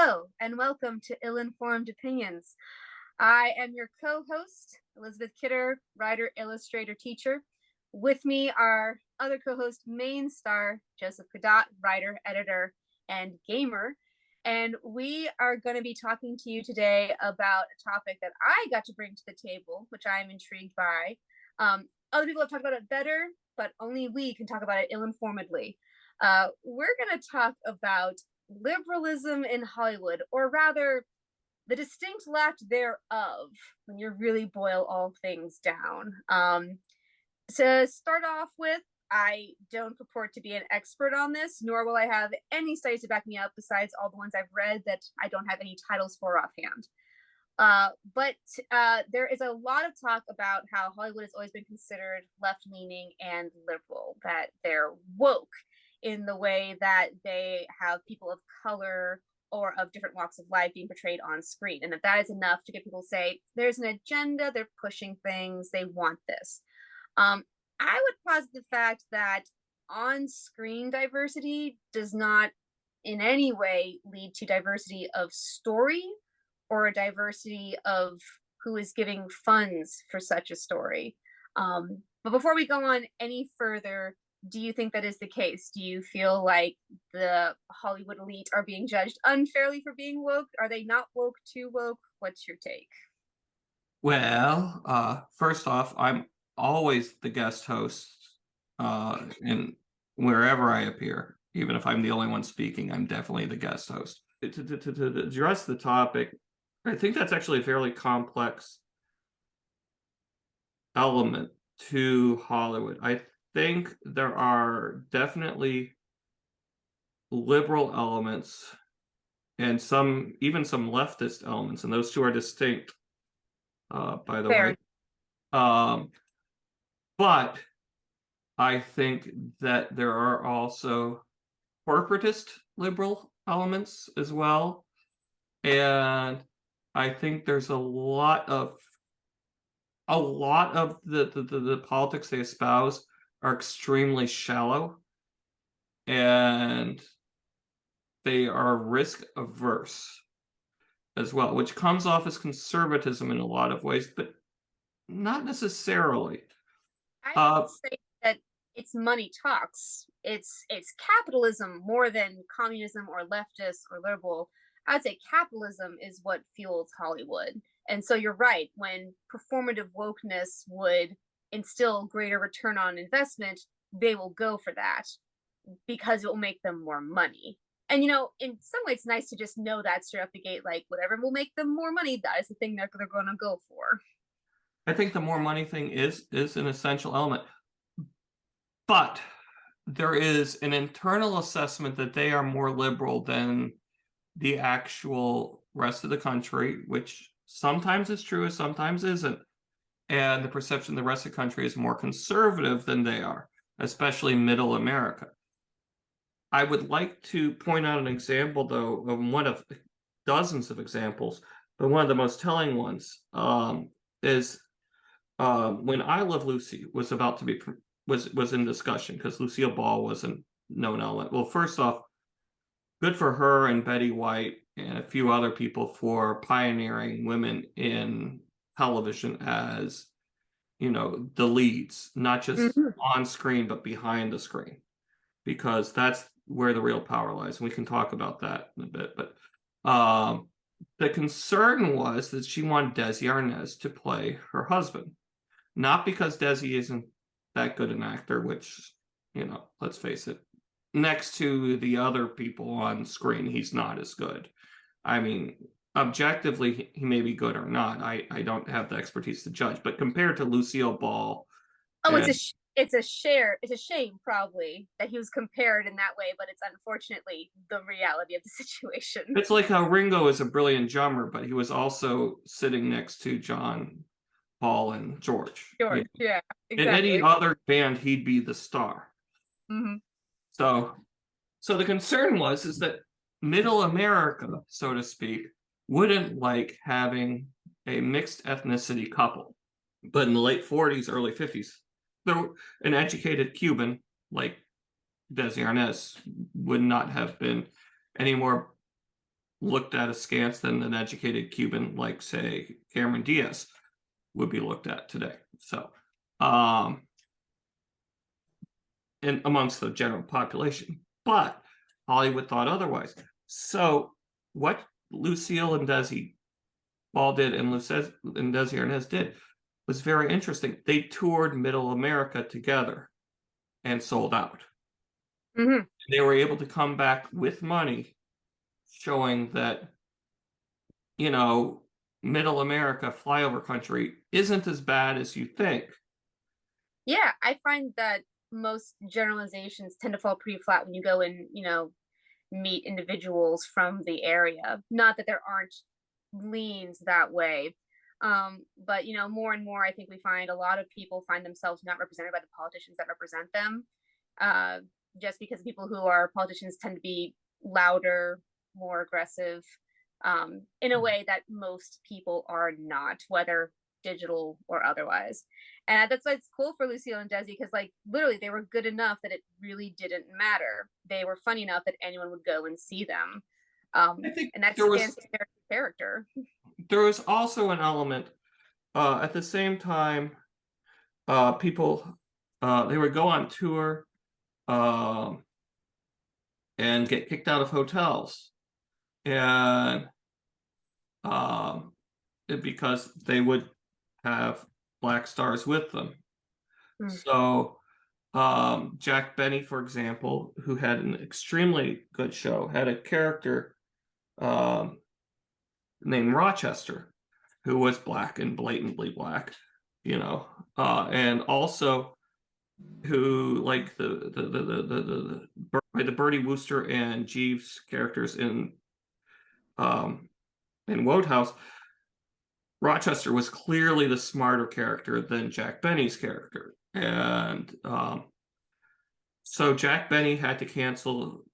Hello, and welcome to Ill-Informed Opinions. I am your co-host, Elizabeth Kidder, writer, illustrator, teacher. With me are other co-host, main star, Joseph Cadotte, writer, editor, and gamer. And we are going to be talking to you today about a topic that I got to bring to the table, which I am intrigued by. Other people have talked about it better, but only we can talk about it ill-informedly. We're going to talk about liberalism in Hollywood, or rather, the distinct lack thereof, when you really boil all things down. To start off with, I don't purport to be an expert on this, nor will I have any studies to back me up besides all the ones I've read that I don't have any titles for offhand. But there is a lot of talk about how Hollywood has always been considered left-leaning and liberal, that they're woke in the way that they have people of color or of different walks of life being portrayed on screen, and that is enough to get people to say there's an agenda, they're pushing things, they want this. I would posit the fact that on-screen diversity does not in any way lead to diversity of story or a diversity of who is giving funds for such a story. But before we go on any further, do you think that is the case? Do you feel like the Hollywood elite are being judged unfairly for being woke? Are they not woke, too woke? What's your take? Well, first off, I'm always the guest host in wherever I appear. Even if I'm the only one speaking, I'm definitely the guest host. To address the topic, I think that's actually a fairly complex element to Hollywood. I think there are definitely liberal elements and even some leftist elements, and those two are distinct, by the Fair. way. But I think that there are also corporatist liberal elements as well. And I think there's a lot of the politics they espouse are extremely shallow, and they are risk averse as well, which comes off as conservatism in a lot of ways, but not necessarily. I would say that it's money talks. It's capitalism more than communism or leftist or liberal. I would say capitalism is what fuels Hollywood. And so you're right, when performative wokeness would instill greater return on investment, they will go for that because it will make them more money. And in some way, it's nice to just know that straight up the gate, like whatever will make them more money, that is the thing they're going to go for. I think the more money thing is an essential element, but there is an internal assessment that they are more liberal than the actual rest of the country, which sometimes is true, sometimes isn't. And the perception the rest of the country is more conservative than they are, especially middle America. I would like to point out an example, though, of one of dozens of examples, but one of the most telling ones is when I Love Lucy was about to be was in discussion, because Lucille Ball was a known element. Well, first off, good for her and Betty White and a few other people for pioneering women in television as, the leads, not just on screen, but behind the screen, because that's where the real power lies. And we can talk about that in a bit. But the concern was that she wanted Desi Arnaz to play her husband, not because Desi isn't that good an actor, which, let's face it, next to the other people on screen, he's not as good. I mean, objectively, he may be good or not. I don't have the expertise to judge, but compared to Lucille Ball, it's a shame probably that he was compared in that way, but it's unfortunately the reality of the situation. It's like how Ringo is a brilliant drummer, but he was also sitting next to John, Paul, and George. Yeah, exactly. In any other band, he'd be the star. Mm-hmm. So the concern is that middle America, so to speak, wouldn't like having a mixed ethnicity couple. But in the late 40s, early 50s, an educated Cuban like Desi Arnaz would not have been any more looked at askance than an educated Cuban like, say, Cameron Diaz would be looked at today. So, and amongst the general population, but Hollywood thought otherwise. So, what Lucille and Desi Ball did and Desi Arnaz did was very interesting. They toured Middle America together and sold out. Hmm. They were able to come back with money, showing that, you know, Middle America, flyover country, isn't as bad as you think. Yeah, I find that most generalizations tend to fall pretty flat when you go and, meet individuals from the area. Not that there aren't leans that way. But more and more I think we find a lot of people find themselves not represented by the politicians that represent them. Uh, just because people who are politicians tend to be louder, more aggressive, in a way that most people are not, whether digital or otherwise. And that's why it's cool for Lucille and Desi, because like literally they were good enough that it really didn't matter. They were funny enough that anyone would go and see them. I think And that there was stands to their character. also an element at the same time people they would go on tour um and get kicked out of hotels and um because they would have black stars with them. Mm. So Jack Benny, for example, who had an extremely good show, had a character um named Rochester, who was black and blatantly black, and also who, like the Bertie Wooster and Jeeves characters in Wodehouse, Rochester was clearly the smarter character than Jack Benny's character, and so Jack Benny had to cancel,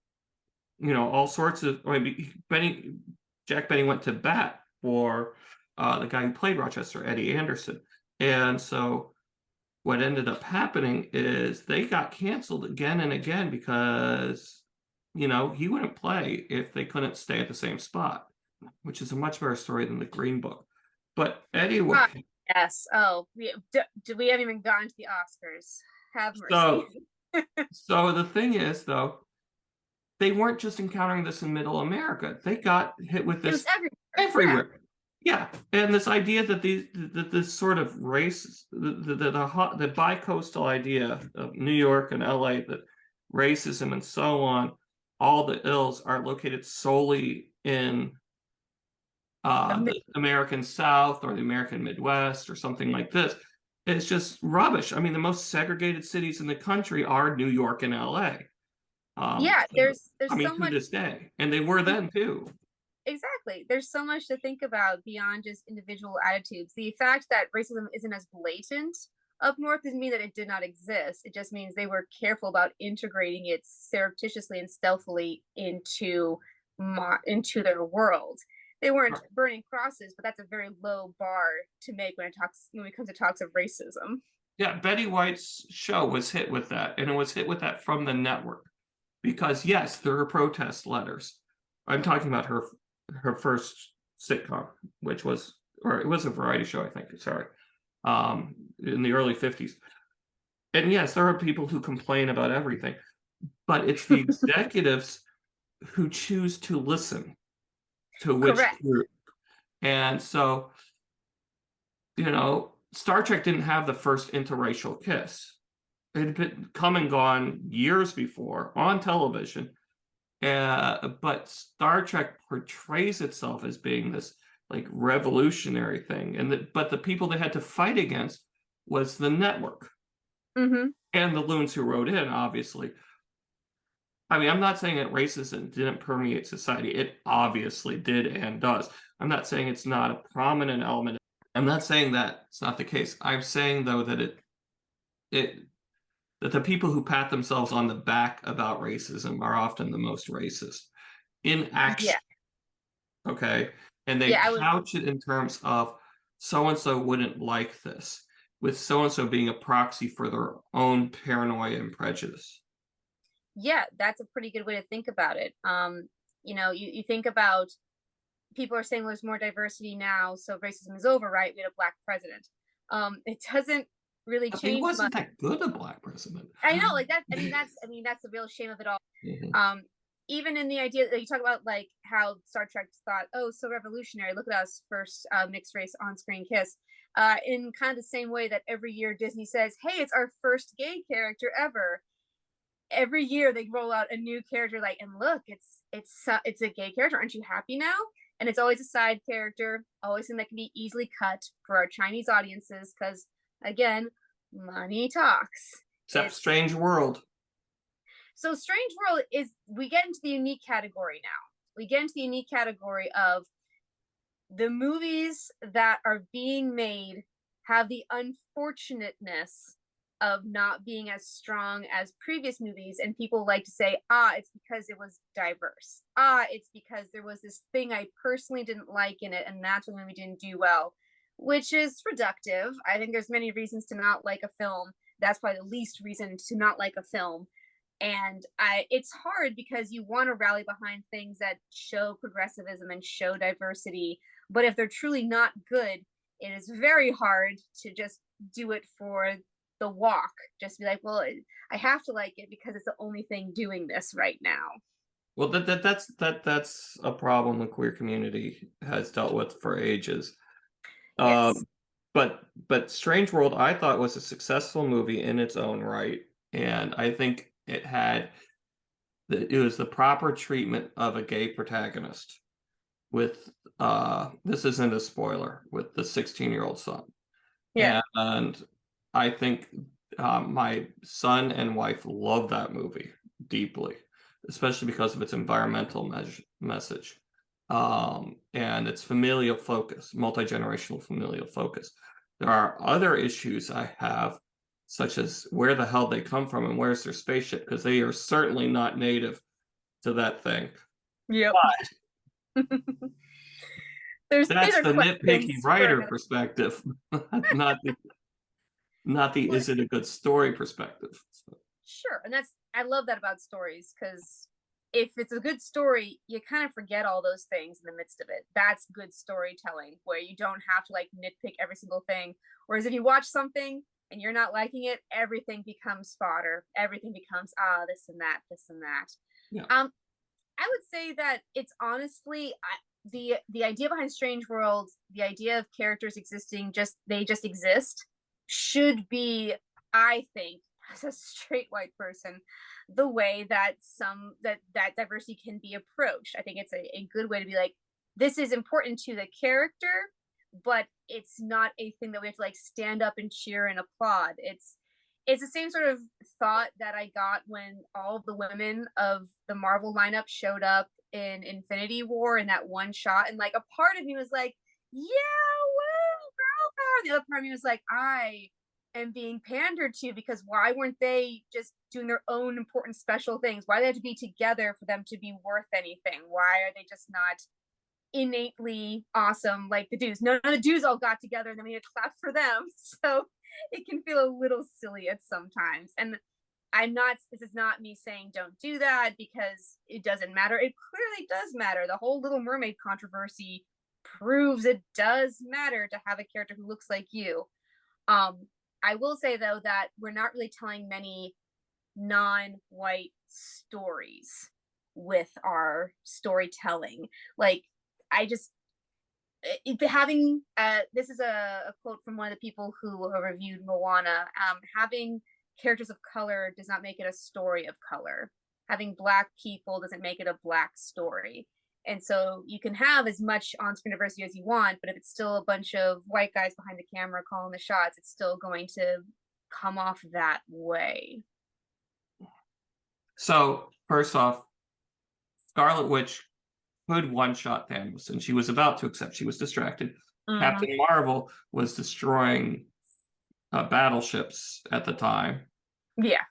all sorts of. I mean, Jack Benny went to bat for the guy who played Rochester, Eddie Anderson, and so what ended up happening is they got canceled again and again because, he wouldn't play if they couldn't stay at the same spot, which is a much better story than the Green Book. But anyway, Yes. Oh, we haven't even gotten to the Oscars. Have so mercy. so the thing is, though, they weren't just encountering this in Middle America. They got hit with It was this everywhere. everywhere. Yeah, and this idea that this sort of race, the bi-coastal idea of New York and LA, that racism and so on, all the ills are located solely in Yeah. the American South or the American Midwest or something like this. It's just rubbish. I mean, the most segregated cities in the country are New York and LA. Yeah, I there's mean, so to much. this day, and they were then too. Exactly. There's so much to think about beyond just individual attitudes. The fact that racism isn't as blatant up north doesn't mean that it did not exist. It just means they were careful about integrating it surreptitiously and stealthily into their world. They weren't Right. burning crosses, but that's a very low bar to make when it comes to talks of racism. Yeah, Betty White's show was hit with that, and it was hit with that from the network because yes, there are protest letters. I'm talking about her first sitcom, which was, or it was a variety show, I think. Sorry, in the early '50s. And yes, there are people who complain about everything, but it's the executives who choose to listen to which Correct. group. And so, Star Trek didn't have the first interracial kiss. It had been come and gone years before on television. But Star Trek portrays itself as being this like revolutionary thing, but the people they had to fight against was the network Mm-hmm. and the loons who wrote in, obviously. I mean, I'm not saying that racism didn't permeate society. It obviously did and does. I'm not saying it's not a prominent element. I'm not saying that it's not the case. I'm saying, though, that it that the people who pat themselves on the back about racism are often the most racist in Yeah. action. Okay. And they Yeah, couch it in terms of so and so wouldn't like this, with so and so being a proxy for their own paranoia and prejudice. yeah, that's a pretty good way to think about it. You think about people are saying, well, there's more diversity now, so racism is over, right? We had a black president. It doesn't really But he change wasn't much. that good a black president. I know, like that. I mean, that's the real shame of it all. Mhm. Even in the idea that you talk about, like how Star Trek thought, oh, so revolutionary. Look at us, first mixed race on-screen kiss. In kind of the same way that every year Disney says, hey, it's our first gay character ever. Every year they roll out a new character, like, and look, it's a gay character. Aren't you happy now? And it's always a side character, always something that can be easily cut for our Chinese audiences, because again, money talks. Except Strange World. So Strange World is, we get into the unique category now. We get into the unique category of the movies that are being made have the unfortunateness of not being as strong as previous movies, and people like to say, it's because it was diverse. It's because there was this thing I personally didn't like in it, and that's when we didn't do well, which is reductive. I think there's many reasons to not like a film. That's probably the least reason to not like a film. And it's hard because you want to rally behind things that show progressivism and show diversity, but if they're truly not good, it is very hard to just do it for the walk. Just be like, well, I have to like it because it's the only thing doing this right now. Well, that's a problem the queer community has dealt with for ages. Yes. But Strange World, I thought, was a successful movie in its own right, and I think it was the proper treatment of a gay protagonist with this isn't a spoiler, with the 16-year-old son. Yeah. And I think my son and wife love that movie deeply, especially because of its environmental message and its familial focus, multi-generational familial focus. There are other issues I have, such as where the hell they come from and where's their spaceship, because they are certainly not native to that thing. Yep. But These that's are the nitpicky questions for writer another. perspective, not the is it a good story perspective. Sure. And I love that about stories, because if it's a good story, you kind of forget all those things in the midst of it. That's good storytelling, where you don't have to like nitpick every single thing. Whereas if you watch something and you're not liking it, everything becomes fodder. Everything becomes, this and that, this and that. Yeah. I would say that it's honestly, the idea behind Strange World, the idea of characters existing, they just exist, should be, I think, as a straight white person, the way that that diversity can be approached. I think it's a good way to be like, this is important to the character, but it's not a thing that we have to like stand up and cheer and applaud. It's the same sort of thought that I got when all of the women of the Marvel lineup showed up in Infinity War in that one shot, and like a part of me was like, yeah, woo, girl power. The other part of me was like, I am being pandered to, because why weren't they just doing their own important special things? Why do they have to be together for them to be worth anything? Why are they just not innately awesome like the dudes? None of the dudes all got together and then we had to clap for them. So it can feel a little silly at sometimes. And this is not me saying don't do that because it doesn't matter. It clearly does matter. The whole Little Mermaid controversy proves it does matter to have a character who looks like you. I will say though that we're not really telling many non-white stories with our storytelling. Like, I just having this is a quote from one of the people who reviewed Moana. Having characters of color does not make it a story of color. Having Black people doesn't make it a Black story. And so you can have as much on-screen diversity as you want, but if it's still a bunch of white guys behind the camera calling the shots, it's still going to come off that way. So first off, Scarlet Witch could one-shot Thanos, and she was about to, accept she was distracted. Captain Marvel was destroying battleships at the time. Yeah.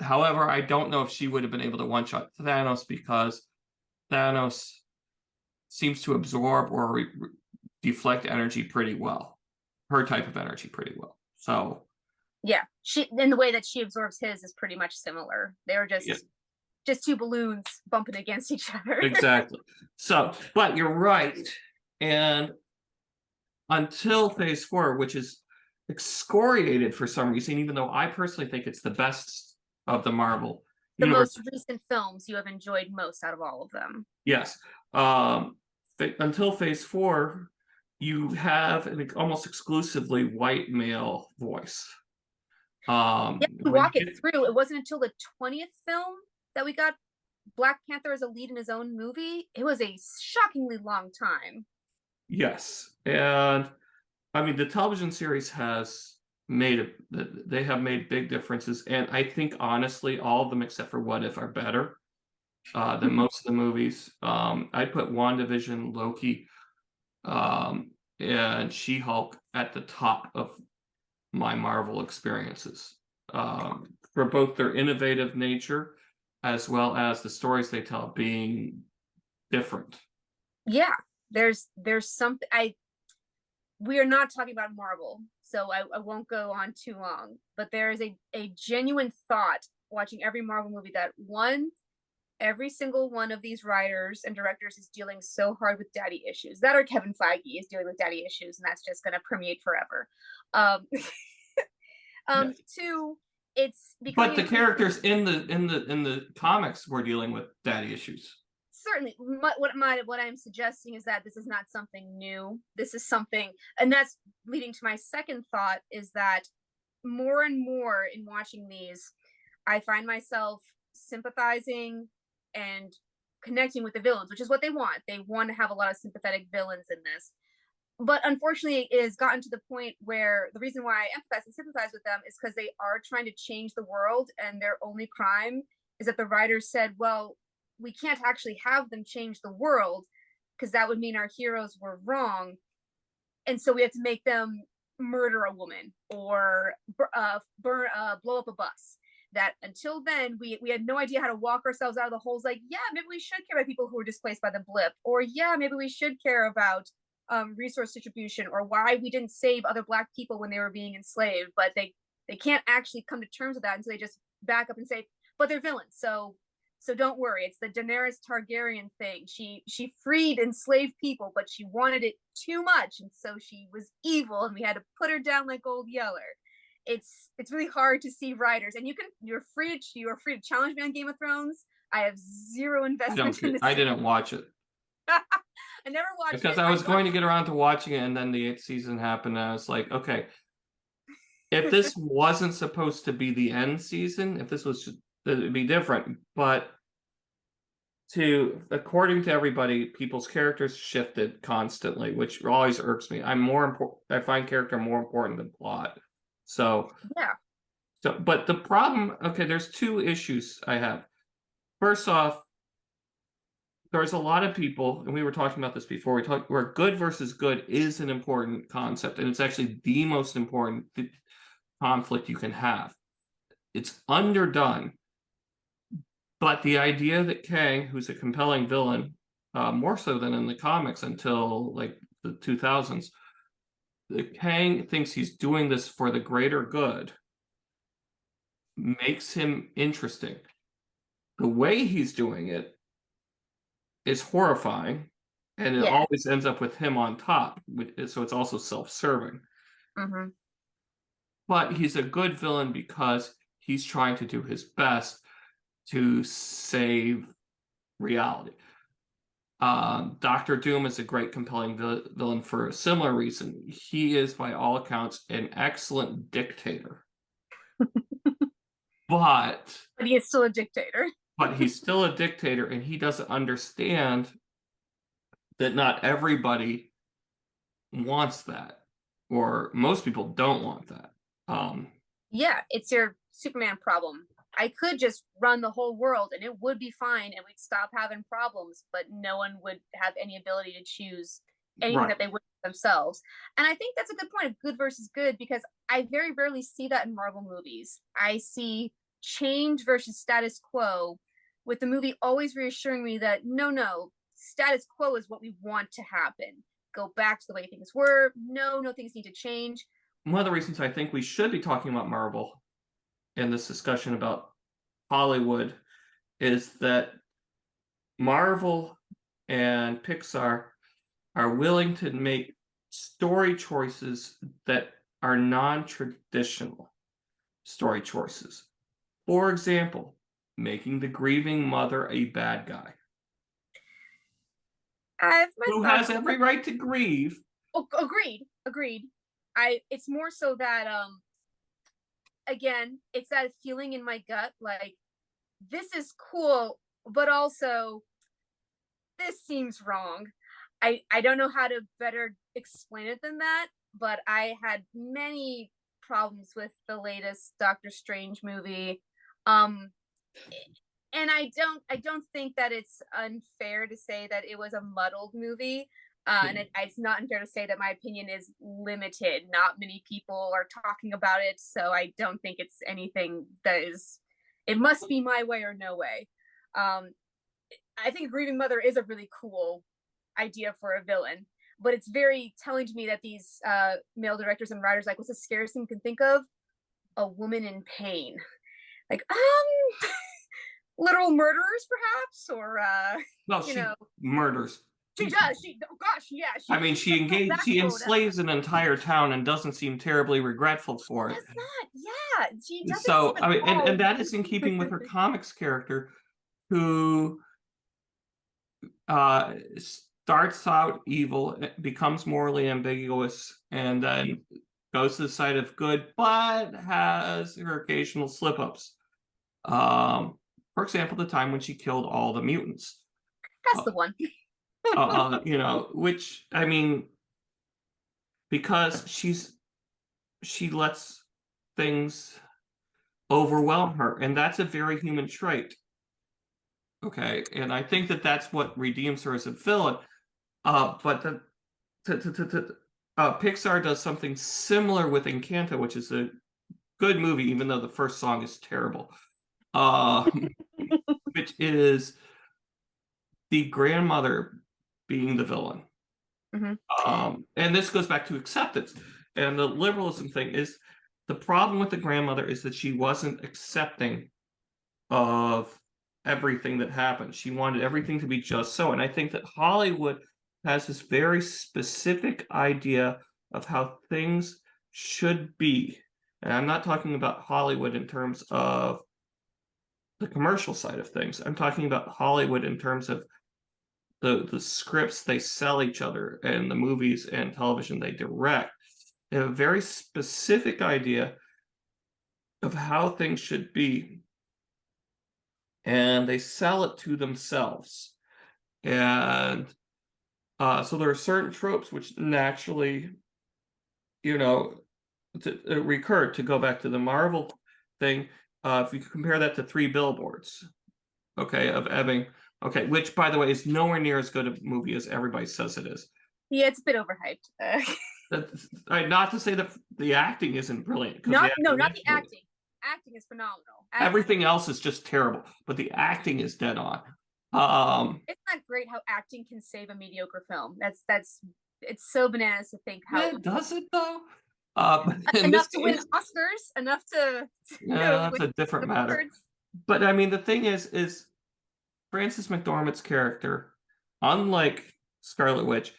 However, I don't know if she would have been able to one-shot Thanos, because Thanos seems to absorb or deflect energy pretty well. Her type of energy pretty well. So yeah, in the way that she absorbs his is pretty much similar. They were just just two balloons bumping against each other. Exactly. So, but you're right. And until phase 4, which is excoriated for some reason, even though I personally think it's the best of the Marvel The universe. most recent films you have enjoyed most out of all of them. Yes. Until phase 4, you have an almost exclusively white male voice. Yeah, to walk it through, it wasn't until the 20th film that we got Black Panther as a lead in his own movie. It was a shockingly long time. Yes. And I mean, the television series has they have made big differences. And I think, honestly, all of them except for What If are better than most of the movies. I'd put WandaVision, Loki, and She-Hulk at the top of my Marvel experiences for both their innovative nature as well as the stories they tell being different. Yeah, there's something. We are not talking about Marvel, so I won't go on too long. But there is a genuine thought watching every Marvel movie that every single one of these writers and directors is dealing so hard with daddy issues. That or Kevin Feige is dealing with daddy issues, and that's just going to permeate forever. Yeah. Two, it's but the characters in the comics were dealing with daddy issues. Certainly, what I'm suggesting is that this is not something new. This is something, and that's leading to my second thought, is that more and more in watching these, I find myself sympathizing and connecting with the villains, which is what they want. They want to have a lot of sympathetic villains in this. But unfortunately, it has gotten to the point where the reason why I empathize and sympathize with them is because they are trying to change the world, and their only crime is that the writers said, well, we can't actually have them change the world because that would mean our heroes were wrong. And so we have to make them murder a woman or blow up a bus. That until then, we had no idea how to walk ourselves out of the holes. Like, yeah, maybe we should care about people who were displaced by the blip. Or yeah, maybe we should care about resource distribution, or why we didn't save other Black people when they were being enslaved. But they can't actually come to terms with that until they just back up and say, but they're villains. So don't worry. It's the Daenerys Targaryen thing. She freed enslaved people, but she wanted it too much, and so she was evil, and we had to put her down like Old Yeller. It's really hard to see writers, and you're free to challenge me on Game of Thrones. I have zero investment in this. I didn't watch it. I never watched it because I was going to get around to watching it, and then the 8th season happened, and I was like, okay, if this wasn't supposed to be the end season, if this was just, it'd be different. But according to everybody, people's characters shifted constantly, which always irks me. I find character more important than plot. So yeah. So, but the problem, okay, there's two issues I have. First off, there's a lot of people, and we were talking about this before, where good versus good is an important concept, and it's actually the most important conflict you can have. It's underdone. But the idea that Kang, who's a compelling villain, more so than in the comics until like the 2000s, Kang thinks he's doing this for the greater good, makes him interesting. The way he's doing it is horrifying, and it always ends up with him on top, so it's also self-serving. Mm-hmm. But he's a good villain because he's trying to do his best to save reality. Doctor Doom is a great, compelling villain for a similar reason. He is, by all accounts, an excellent dictator. But he is still a dictator. But he's still a dictator, and he doesn't understand that not everybody wants that, or most people don't want that. Yeah, it's your Superman problem. I could just run the whole world and it would be fine and we'd stop having problems, but no one would have any ability to choose anything that they would themselves. And I think that's a good point of good versus good, because I very rarely see that in Marvel movies. I see change versus status quo, with the movie always reassuring me that no, status quo is what we want to happen. Go back to the way things were. No, things need to change. One of the reasons I think we should be talking about Marvel in this discussion about Hollywood is that Marvel and Pixar are willing to make story choices that are non-traditional story choices. For example, making the grieving mother a bad guy. My Who thoughts. has every right to grieve. Oh, agreed. It's more so that again, it's that feeling in my gut, like this is cool, but also this seems wrong. I don't know how to better explain it than that, but I had many problems with the latest Doctor Strange movie. And I don't think that it's unfair to say that it was a muddled movie. And it's not unfair to say that my opinion is limited. Not many people are talking about it, so I don't think it's anything that is. It must be my way or no way. I think Grieving Mother is a really cool idea for a villain, but it's very telling to me that these male directors and writers like, what's the scariest thing you can think of? A woman in pain. Like, literal murderers, perhaps, or Well, you she know, murders. she does. Oh gosh, yeah. I mean, she enslaves an entire town and doesn't seem terribly regretful for it. Does not, yeah. She doesn't. So, seem I mean, at all. and that is in keeping with her comics character, who starts out evil, becomes morally ambiguous, and then goes to the side of good, but has her occasional slip-ups. For example, the time when she killed all the mutants. That's the one. You know, which, I mean, because she lets things overwhelm her, and that's a very human trait. Okay, and I think that that's what redeems her as a villain. But Pixar does something similar with Encanto, which is a good movie, even though the first song is terrible. Which is the grandmother being the villain. And this goes back to acceptance. And the liberalism thing is, the problem with the grandmother is that she wasn't accepting of everything that happened. She wanted everything to be just so. And I think that Hollywood has this very specific idea of how things should be. And I'm not talking about Hollywood in terms of the commercial side of things. I'm talking about Hollywood in terms of the scripts they sell each other and the movies and television they direct. They have a very specific idea of how things should be, and they sell it to themselves. And so there are certain tropes which naturally, you know, recur. To go back to the Marvel thing, if you compare that to Three Billboards, okay, of Ebbing, okay, which, by the way, is nowhere near as good a movie as everybody says it is. Yeah, it's a bit overhyped. Not to say that the acting isn't brilliant. Not the acting. Acting is phenomenal. Everything else is just terrible, but the acting is dead on. Isn't that great how acting can save a mediocre film? It's so bananas to think how. Yeah, does it though? Enough to win Oscars, enough to that's a different matter. But I mean, the thing is Frances McDormand's character, unlike Scarlet Witch,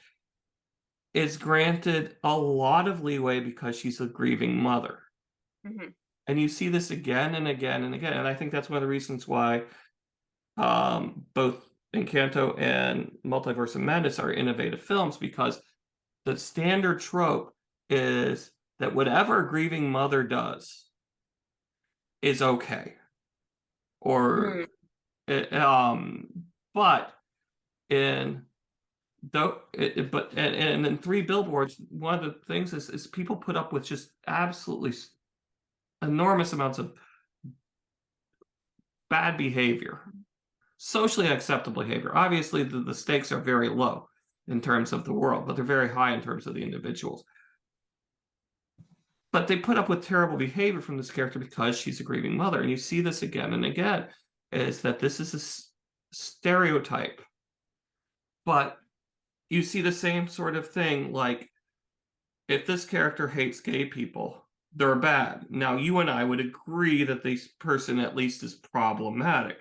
is granted a lot of leeway because she's a grieving mother. And you see this again and again and again. And I think that's one of the reasons why both Encanto and Multiverse of Madness are innovative films, because the standard trope is that whatever a grieving mother does is okay. Or but in and in Three Billboards, one of the things is people put up with just absolutely enormous amounts of bad behavior, socially unacceptable behavior. Obviously, the stakes are very low in terms of the world, but they're very high in terms of the individuals. But they put up with terrible behavior from this character because she's a grieving mother. And you see this again and again, is that this is a stereotype. But you see the same sort of thing, like, if this character hates gay people, they're bad. Now, you and I would agree that this person at least is problematic.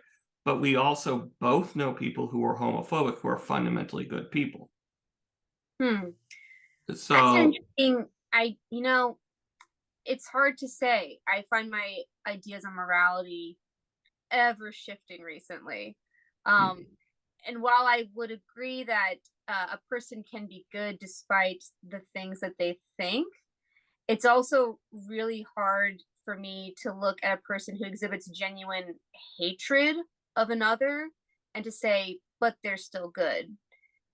but we also both know people who are homophobic who are fundamentally good people. That's So interesting. It's hard to say. I find my ideas on morality ever shifting recently. And while I would agree that a person can be good despite the things that they think, it's also really hard for me to look at a person who exhibits genuine hatred of another and to say, but they're still good.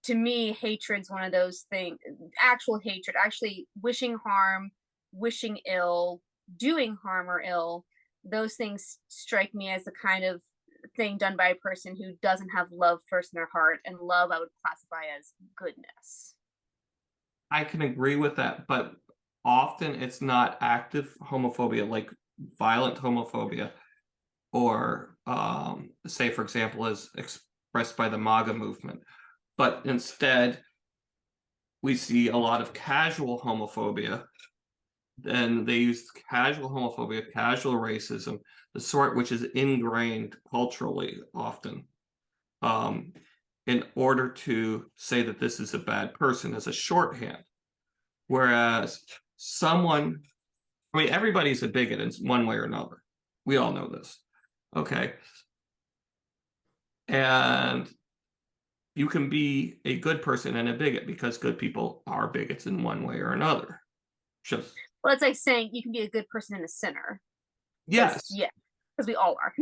To me, hatred's one of those things, actual hatred, actually wishing harm, wishing ill, doing harm or ill. Those things strike me as the kind of thing done by a person who doesn't have love first in their heart, and love I would classify as goodness. I can agree with that, but often it's not active homophobia, like violent homophobia, or say, for example, as expressed by the MAGA movement. But instead, we see a lot of casual homophobia, and they use casual homophobia, casual racism, the sort which is ingrained culturally often, in order to say that this is a bad person as a shorthand. Whereas someone, I mean, everybody's a bigot in one way or another. We all know this. Okay. And you can be a good person and a bigot because good people are bigots in one way or another. Just Well, it's like saying you can be a good person and a sinner. yes, Yeah, because we all are.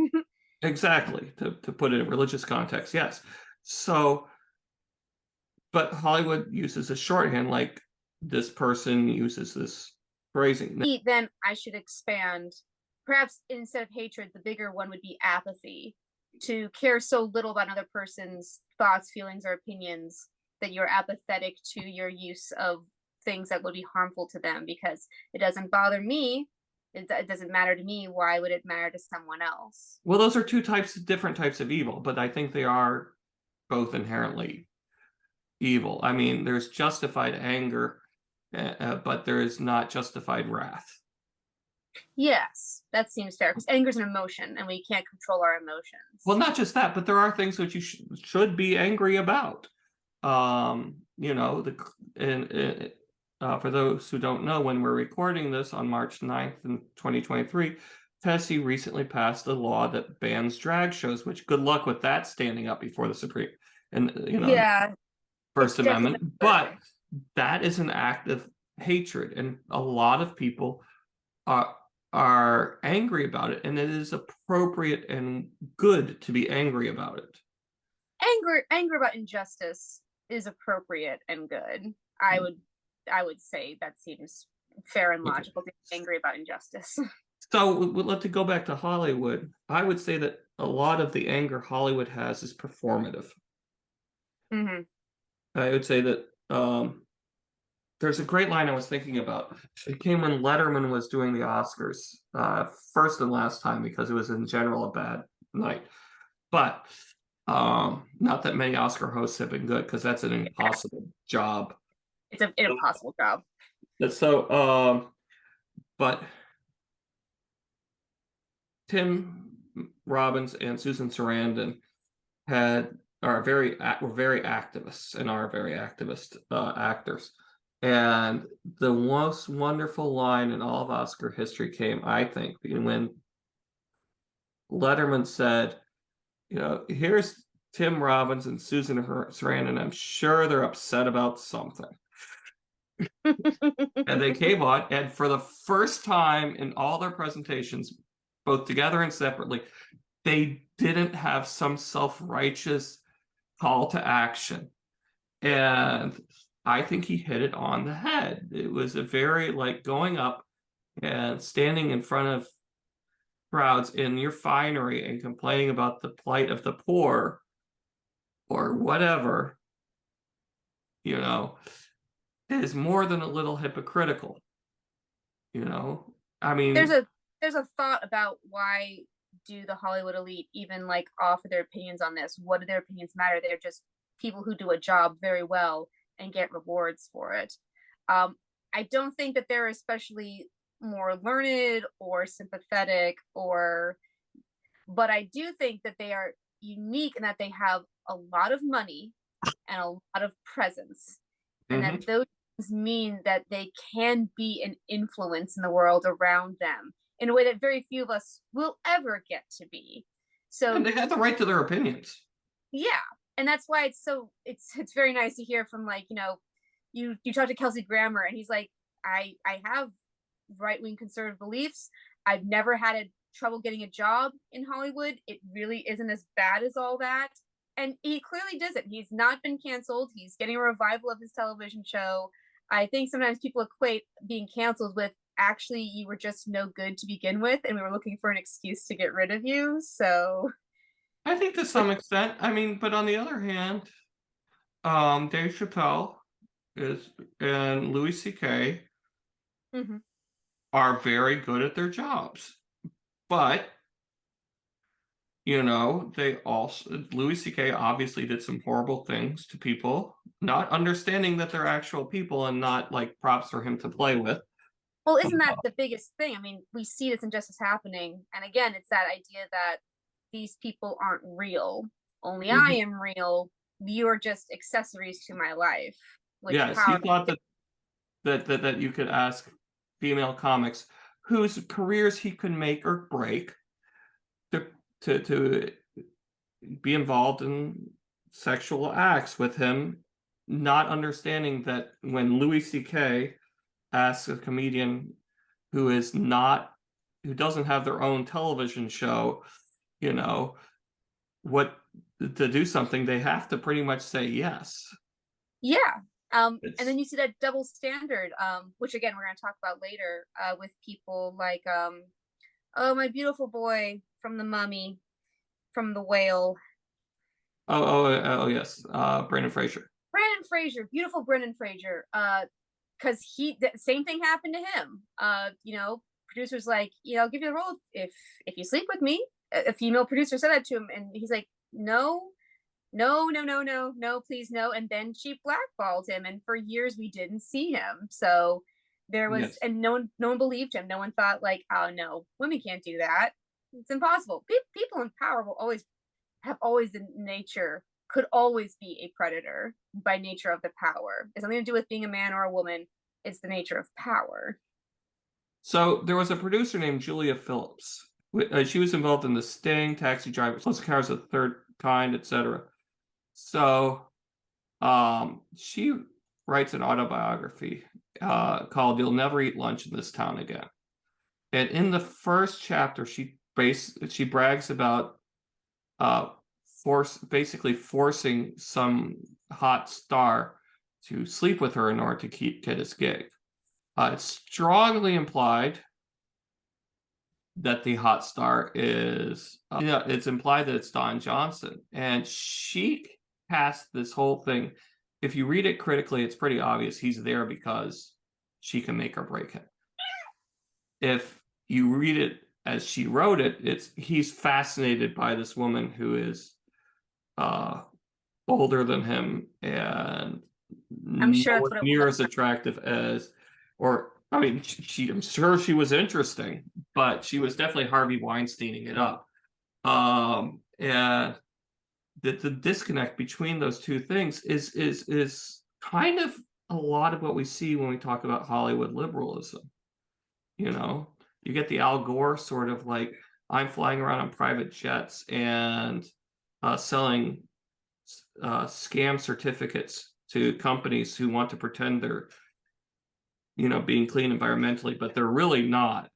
exactly. To put it in religious context, yes. So, but Hollywood uses a shorthand, like this person uses this phrasing. Then I should expand. Perhaps instead of hatred, the bigger one would be apathy. To care so little about another person's thoughts, feelings, or opinions that you're apathetic to your use of things that would be harmful to them because it doesn't bother me. It doesn't matter to me. Why would it matter to someone else? Well, those are different types of evil, but I think they are both inherently evil. I mean, there's justified anger, but there is not justified wrath. Yes, that seems fair because anger is an emotion and we can't control our emotions. Well, not just that, but there are things which you should be angry about. You know, for those who don't know, when we're recording this on March 9th in 2023, Tennessee recently passed a law that bans drag shows, which good luck with that standing up before the Supreme and Yeah, First Amendment. But that is an act of hatred, and a lot of people are angry about it, and it is appropriate and good to be angry about it. Anger about injustice is appropriate and good. I would say that seems fair and logical to be angry about injustice. So let's go back to Hollywood. I would say that a lot of the anger Hollywood has is performative. Mm-hmm. I would say that there's a great line I was thinking about. It came when Letterman was doing the Oscars, first and last time, because it was in general a bad night. But not that many Oscar hosts have been good, because that's an impossible job. It's an impossible job. So, but Tim Robbins and Susan Sarandon were very activists and are very activist actors. And the most wonderful line in all of Oscar history came, I think, when Letterman said, here's Tim Robbins and Susan Sarandon. I'm sure they're upset about something. And they came on, and for the first time in all their presentations, both together and separately, they didn't have some self-righteous call to action. And I think he hit it on the head. It was a very going up and standing in front of crowds in your finery and complaining about the plight of the poor or whatever, is more than a little hypocritical. I mean, there's a thought about why do the Hollywood elite even offer their opinions on this? What do their opinions matter? They're just people who do a job very well and get rewards for it. I don't think that they're especially more learned or sympathetic but I do think that they are unique in that they have a lot of money and a lot of presence, and Mm-hmm. that those things mean that they can be an influence in the world around them in a way that very few of us will ever get to be. So And they have the right to their opinions. yeah, and that's why it's very nice to hear from, like, you talk to Kelsey Grammer and he's like, I have right wing conservative beliefs. I've never had trouble getting a job in Hollywood. It really isn't as bad as all that. And he clearly doesn't. He's not been canceled. He's getting a revival of his television show. I think sometimes people equate being canceled with, actually, you were just no good to begin with, and we were looking for an excuse to get rid of you. So, I think to some extent. I mean, but on the other hand, Dave Chappelle is and Louis C.K. mhm. are very good at their jobs. But they also Louis C.K. obviously did some horrible things to people, not understanding that they're actual people and not like props for him to play with. Well, isn't that the biggest thing? I mean, we see this injustice happening. And again, it's that idea that these people aren't real. Only I am real. You're just accessories to my life. Which Yes, he thought that you could ask female comics whose careers he could make or break to to be involved in sexual acts with him, not understanding that when Louis C.K. asks a comedian who doesn't have their own television show, what to do something, they have to pretty much say yes. Yeah. And It's then you see that double standard, which again we're gonna talk about later, with people like oh, my beautiful boy from The Mummy, from The Whale. oh yes, Brendan Fraser. Brendan Fraser, beautiful Brendan Fraser. Because the same thing happened to him. Producers like, I'll give you the role if you sleep with me. A female producer said that to him, and he's like, no, no, no, no, no, no, please, no. And then she blackballed him, and for years we didn't see him. So there was, Yes. and no one believed him. No one thought like, oh no, women can't do that. It's impossible. People in power will always in nature could always be a predator by nature of the power. It's nothing to do with being a man or a woman. It's the nature of power. So there was a producer named Julia Phillips. She was involved in The Sting, Taxi Driver, Plus Cars of the Third Kind, etc. So she writes an autobiography called "You'll Never Eat Lunch in This Town Again." And in the first chapter, she brags about basically forcing some hot star to sleep with her in order to get his gig. It's strongly implied that the hot star is, it's implied that it's Don Johnson. And she cast this whole thing. If you read it critically, it's pretty obvious he's there because she can make or break him. If you read it as she wrote it, he's fascinated by this woman who is older than him and I'm sure that's nowhere what it near was. as attractive I'm sure she was interesting, but she was definitely Harvey Weinsteining it up. And the disconnect between those two things is kind of a lot of what we see when we talk about Hollywood liberalism. You get the Al Gore sort of like, I'm flying around on private jets and selling scam certificates to companies who want to pretend they're being clean environmentally, but they're really not.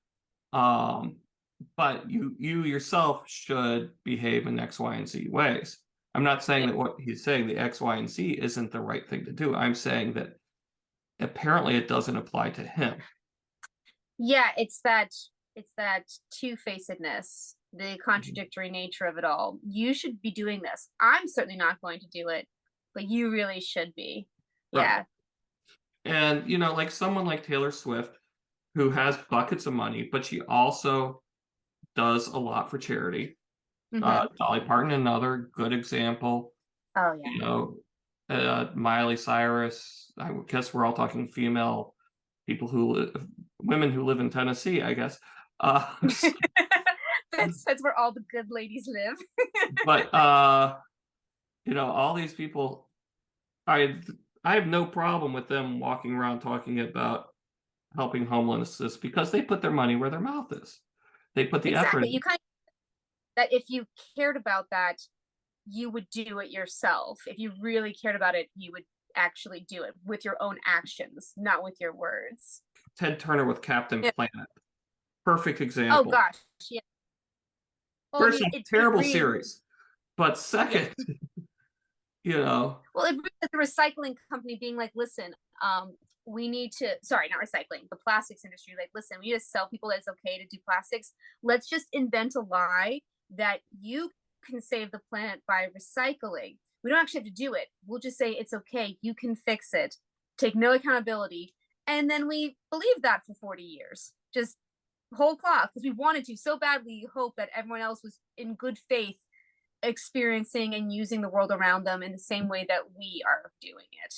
But you yourself should behave in X, Y, and Z ways. I'm not saying that what he's saying, the X, Y, and Z, isn't the right thing to do. I'm saying that apparently it doesn't apply to him. Yeah, it's that two-facedness, the contradictory nature of it all. You should be doing this. I'm certainly not going to do it, but you really should be. Yeah. Right. And like someone like Taylor Swift, who has buckets of money, but she also does a lot for charity. Dolly Parton, another good example. Oh yeah. Miley Cyrus. I guess we're all talking female people women who live in Tennessee, I guess. Fair That's where all the good ladies live. But all these people, I have no problem with them walking around talking about helping homelessness because they put their money where their mouth is. They put the effort Exactly. in. You kind of that if you cared about that, you would do it yourself. If you really cared about it, you would actually do it with your own actions, not with your words. Ted Turner with Captain Yeah. Planet. Perfect Oh example. gosh, yeah. Well, I First mean, off, it terrible really, series. But yeah. second, Well, it really the recycling company being like, listen, we need to, sorry, not recycling, the plastics industry, like, listen, we need to sell people that it's okay to do plastics. Let's just invent a lie that you can save the planet by recycling. We don't actually have to do it. We'll just say it's okay. You can fix it. Take no accountability. And then we believed that for 40 years. Just whole cloth because we wanted to so badly hope that everyone else was in good faith experiencing and using the world around them in the same way that we are doing it.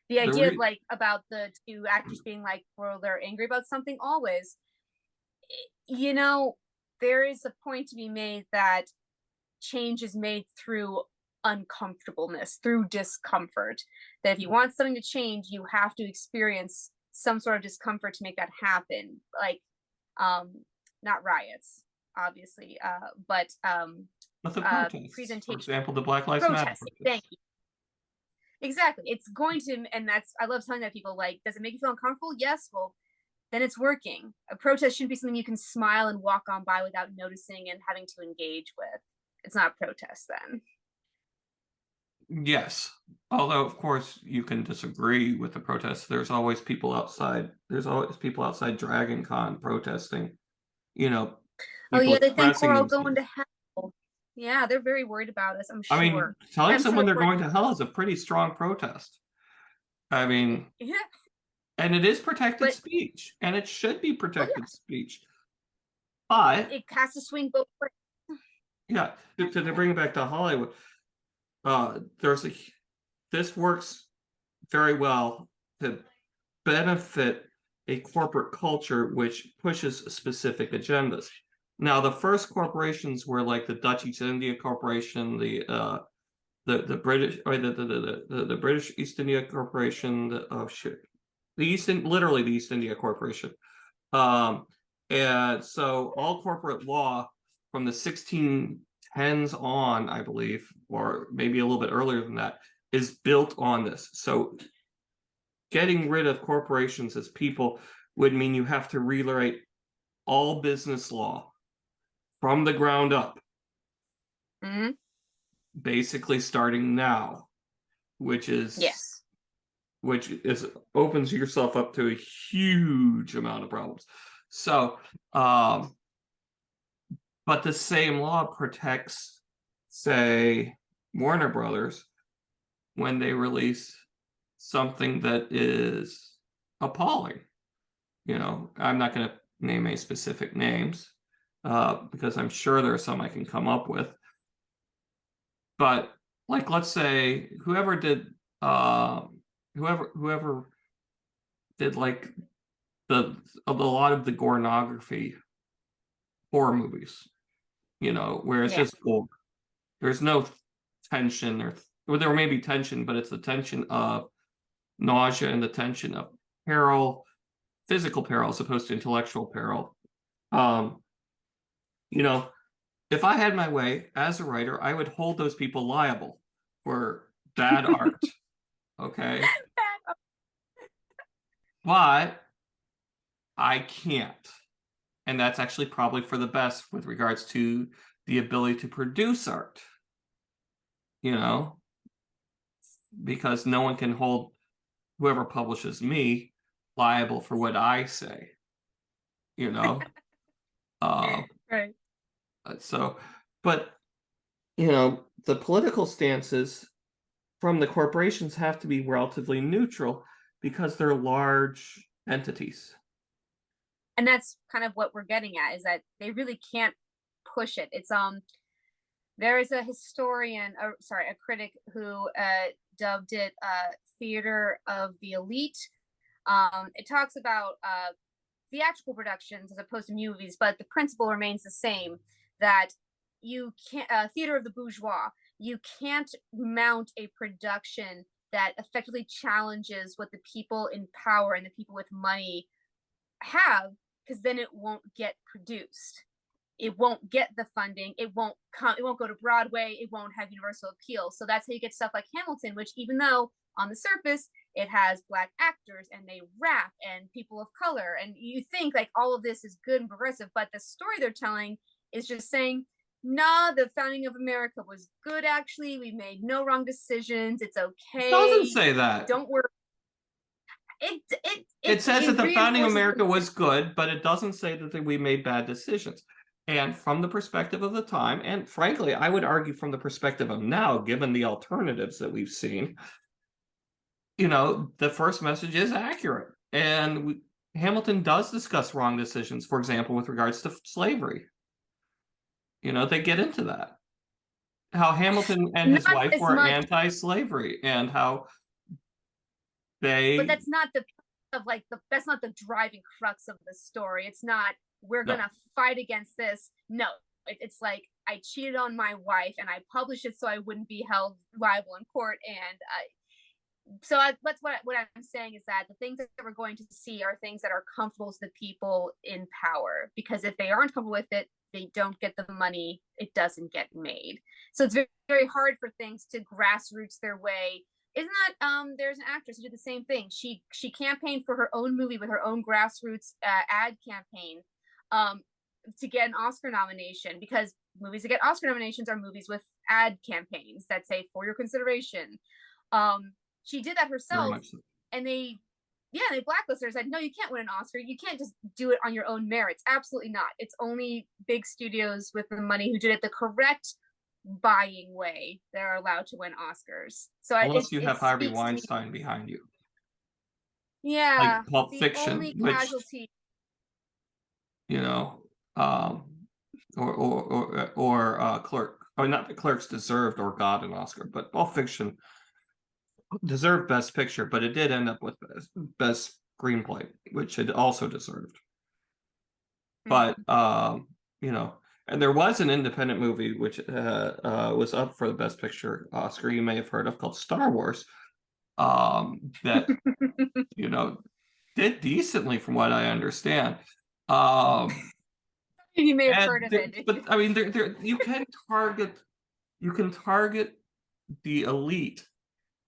The idea of like about the two actors being like, well, they're angry about something always, there is a point to be made that change is made through uncomfortableness, through discomfort. That if you want something to change, you have to experience some sort of discomfort to make that happen. Like, not riots, obviously, but the protests, presentation. for example, the Black Lives Matter protests. Thank you. Exactly. It's going to, and I love telling that people, like, does it make you feel uncomfortable? Yes. Well, then it's working. A protest shouldn't be something you can smile and walk on by without noticing and having to engage with. It's not a protest then. Yes. Although, of course, you can disagree with the protests. There's always people outside. There's always people outside Dragon Con protesting. Oh yeah, they think we're all themselves. going to hell. Yeah, they're very worried about us, I'm sure. I mean, telling someone they're going to hell is a pretty strong protest. I mean, yeah. And it is protected speech, and it should be protected speech. But it has to swing both ways. Yeah, to bring it back to Hollywood, this works very well to benefit a corporate culture which pushes specific agendas. Now, the first corporations were like the Dutch East India Corporation, the British, or the British East India Corporation. Literally the East India Corporation. And so all corporate law from the 1610s on, I believe, or maybe a little bit earlier than that, is built on this. So getting rid of corporations as people would mean you have to rewrite all business law from the ground up. Mm-hmm. Basically starting now, which opens yourself up to a huge amount of problems. So, but the same law protects, say, Warner Brothers when they release something that is appalling. I'm not going to name any specific names because I'm sure there are some I can come up with. But like, let's say whoever did like a lot of the pornography horror movies, where it's just gore. There's no tension, or there may be tension, but it's the tension of nausea and the tension of peril, physical peril as opposed to intellectual peril. If I had my way as a writer, I would hold those people liable for bad art. Okay. But I can't. And that's actually probably for the best with regards to the ability to produce art. Because no one can hold whoever publishes me liable for what I say. Right. So, but the political stances from the corporations have to be relatively neutral because they're large entities. And that's kind of what we're getting at, is that they really can't push it. It's there is a a critic who dubbed it theater of the elite. It talks about theatrical productions as opposed to movies, but the principle remains the same, that you can't, theater of the bourgeois, you can't mount a production that effectively challenges what the people in power and the people with money have, because then it won't get produced. It won't get the funding. It won't go to Broadway. It won't have universal appeal. So that's how you get stuff like Hamilton, which, even though on the surface it has Black actors and they rap and people of color, and you think like all of this is good and progressive, but the story they're telling is just saying, nah, the founding of America was good, actually. We made no wrong decisions. It's okay. It doesn't say that. Don't worry. It says that the founding of America was good, but it doesn't say that we made bad decisions. And from the perspective of the time, and frankly, I would argue from the perspective of now, given the alternatives that we've seen, the first message is accurate. And Hamilton does discuss wrong decisions, for example, with regards to slavery. They get into that. How Hamilton and his wife were anti-slavery, and how But that's not that's not the driving crux of the story. It's not, we're gonna fight against this. No, it's like, I cheated on my wife and I published it so I wouldn't be held liable in court. And that's what I'm saying, is that the things that we're going to see are things that are comfortable to the people in power, because if they aren't comfortable with it, they don't get the money, it doesn't get made. So it's very, very hard for things to grassroots their way. Isn't that there's an actress who did the same thing. She campaigned for her own movie with her own grassroots ad campaign to get an Oscar nomination, because movies that get Oscar nominations are movies with ad campaigns that say, for your consideration. She did that herself, and they blacklisted her. Said, no, you can't win an Oscar. You can't just do it on your own merits. Absolutely not. It's only big studios with the money who did it the correct buying way that are allowed to win Oscars. So unless you have Harvey Weinstein behind you. Yeah. Like Pulp Fiction, only which, casualty. or Clerk. Or not, the Clerks deserved or got an Oscar, but Pulp Fiction deserved Best Picture, but it did end up with Best Screenplay, which it also deserved. But and there was an independent movie which was up for the Best Picture Oscar, you may have heard of, called Star Wars, that did decently from what I understand. You may have heard of it. But I mean, you can target the elite,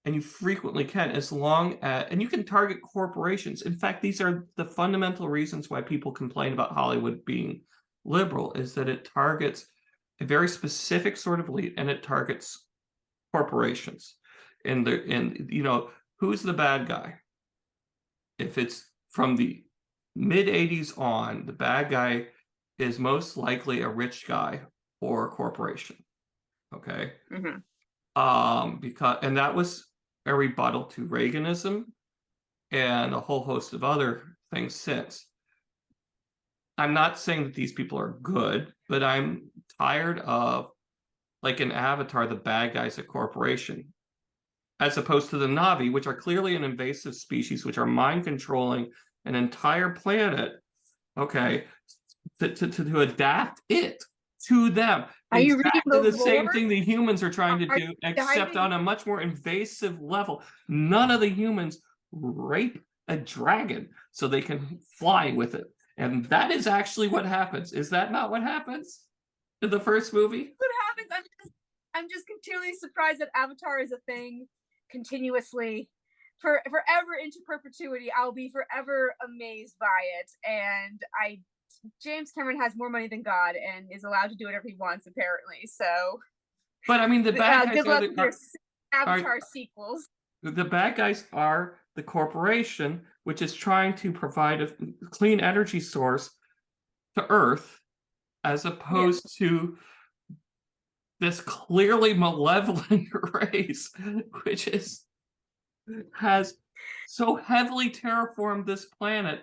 and you frequently can, as long as, and you can target corporations. In fact, these are the fundamental reasons why people complain about Hollywood being liberal, is that it targets a very specific sort of elite, and it targets corporations. And who's the bad guy? If it's from the mid 80s on, the bad guy is most likely a rich guy or a corporation. Okay. And that was a rebuttal to Reaganism and a whole host of other things since. I'm not saying that these people are good, but I'm tired of, like in Avatar, the bad guy's a corporation, as opposed to the Na'vi, which are clearly an invasive species, which are mind controlling an entire planet, okay, to adapt it to them. Are you reading the same thing the humans are trying to do, except on a much more invasive level. None of the humans rape a dragon so they can fly with it. And that is actually what happens. Is that not what happens in the first movie? What happens? I'm just continually surprised that Avatar is a thing continuously. Forever into perpetuity. I'll be forever amazed by it. And James Cameron has more money than God and is allowed to do whatever he wants, apparently. So, but I mean, the bad guys good luck with your Avatar sequels. The bad guys are the corporation, which is trying to provide a clean energy source to Earth, as opposed to this clearly malevolent race, which has so heavily terraformed this planet.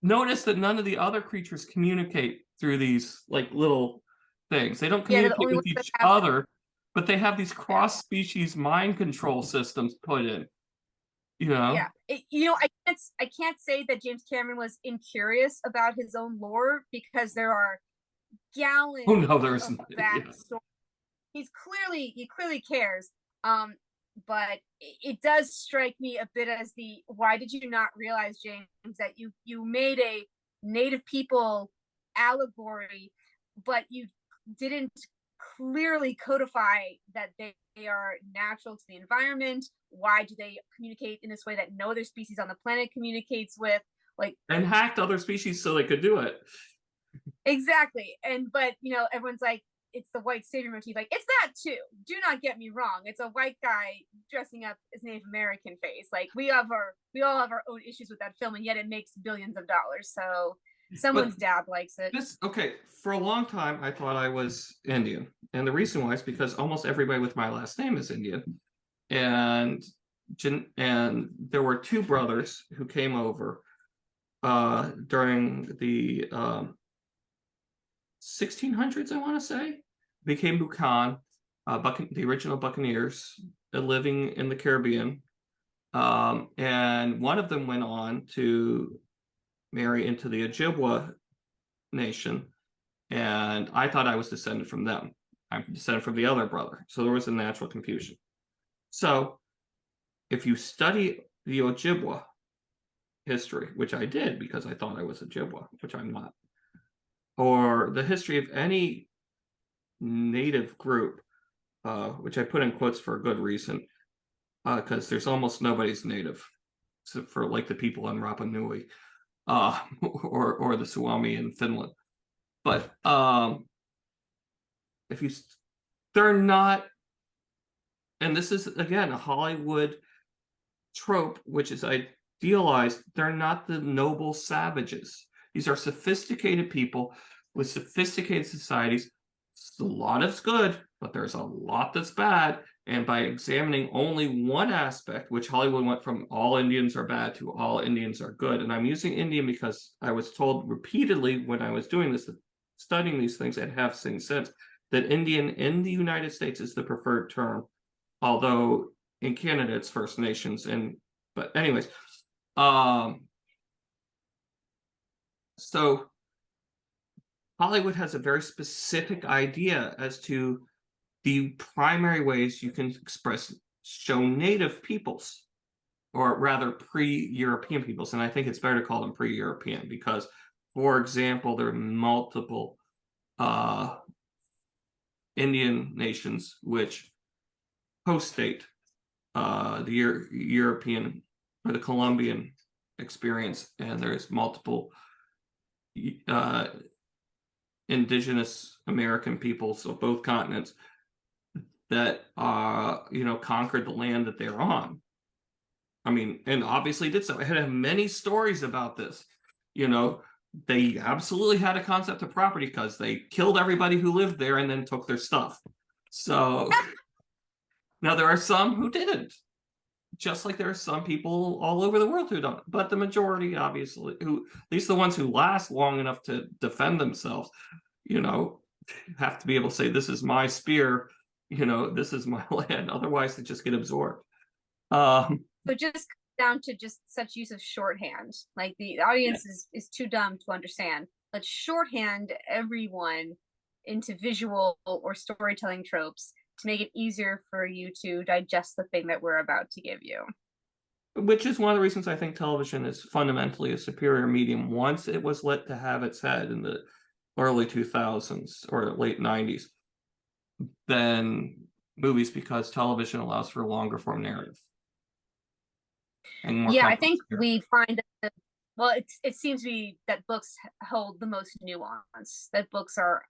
Notice that none of the other creatures communicate through these like little things. They don't communicate with each other, but they have these cross-species mind control systems put in. you know. Yeah, I can't say that James Cameron was incurious about his own lore, because there are Oh gallons no, there's of yeah. backstory. He clearly cares. But it does strike me a bit as why did you not realize, James, that you made a native people allegory, but you didn't clearly codify that they are natural to the environment. Why do they communicate in this way that no other species on the planet communicates with? Like, And hacked other species so they could do it. exactly. But everyone's like, it's the white savior motif. Like, it's that too. Do not get me wrong. It's a white guy dressing up as Native American face. Like, we all have our own issues with that film, and yet it makes billions of dollars. So someone's dad likes it. Okay, for a long time I thought I was Indian. And the reason why is because almost everybody with my last name is Indian. And there were two brothers who came over during the 1600s, I want to say, became Buchan, the original Buccaneers, living in the Caribbean. And one of them went on to marry into the Ojibwa nation, and I thought I was descended from them. I'm descended from the other brother, so there was a natural confusion. So if you study the Ojibwa history, which I did because I thought I was Ojibwa, which I'm not, or the history of any native group, which I put in quotes for a good reason, because there's almost nobody's native, except for like the people in Rapa Nui, or the Suomi in Finland. But if you, they're not, and this is again a Hollywood trope, which is idealized. They're not the noble savages. These are sophisticated people with sophisticated societies. A lot is good, but there's a lot that's bad. And by examining only one aspect, which Hollywood went from all Indians are bad to all Indians are good. And I'm using Indian because I was told repeatedly when I was doing this, studying these things, and have since sense, that Indian in the United States is the preferred term, although in Canada it's First Nations. But anyways, so Hollywood has a very specific idea as to the primary ways you can show native peoples, or rather pre-European peoples. And I think it's better to call them pre-European because, for example, there are multiple Indian nations which post-date the European or the Colombian experience, and there's multiple indigenous American peoples of both continents that conquered the land that they're on. I mean, and obviously did so. I had many stories about this. They absolutely had a concept of property because they killed everybody who lived there and then took their stuff. So now there are some who didn't, just like there are some people all over the world who don't. But the majority, obviously, who, at least the ones who last long enough to defend themselves, have to be able to say, this is my spear, this is my land. Otherwise, they just get absorbed. So just down to just such use of shorthand. Like, the audience is too dumb to understand. Let's shorthand everyone into visual or storytelling tropes to make it easier for you to digest the thing that we're about to give you. Which is one of the reasons I think television is fundamentally a superior medium once it was let to have its head in the early 2000s or late 90s than movies, because television allows for longer form narrative. And more I think characters. we find that, well, it seems to be that books hold the most nuance, that books are